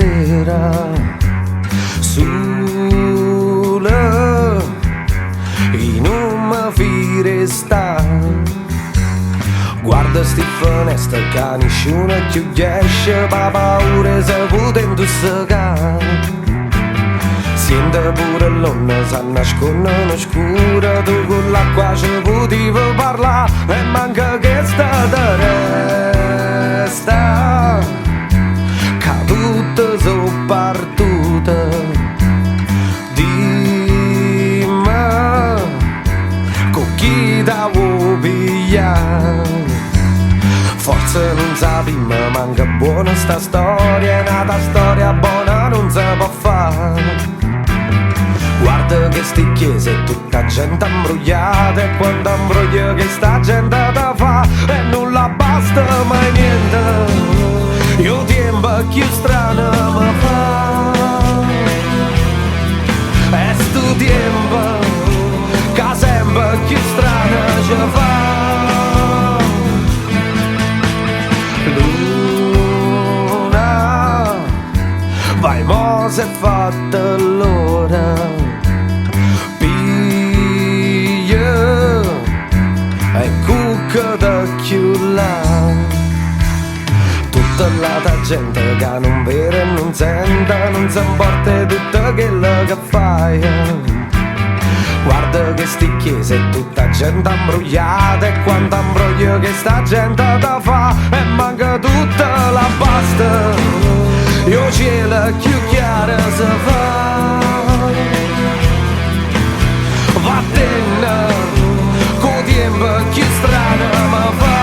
sera sola in una finestra, guarda sti finestre che nessuno più esce, pa paura se potendo segare. Sente pure l'onna si nascondono scura, tu con l'acqua ci potevi parlare e manca che sta da resta, che tutte sono partute. Dimmi con chi ti vuoi pigliare, forse non sappiamo, manca buona sta storia, è nata storia buona non si può fare. Guarda che sti chiese, tutta gente imbrogliata, e quando imbroglia che sta gente da fa e nulla basta mai niente. Io tempo più strano mi fa, e sto tempo che sempre più strano ci fa. Luna, vai mo se è fatta l'ora, e cucca da chiulla tutta la gente che non vede e non sente, non si importa di tutto quello che fai. Guarda che sti chiese, tutta gente imbrogliata, e quanto imbroglio che sta gente da fa e manca tutta la pasta. Io cielo più chiaro si fa, va bene con tempo più strano mi fa.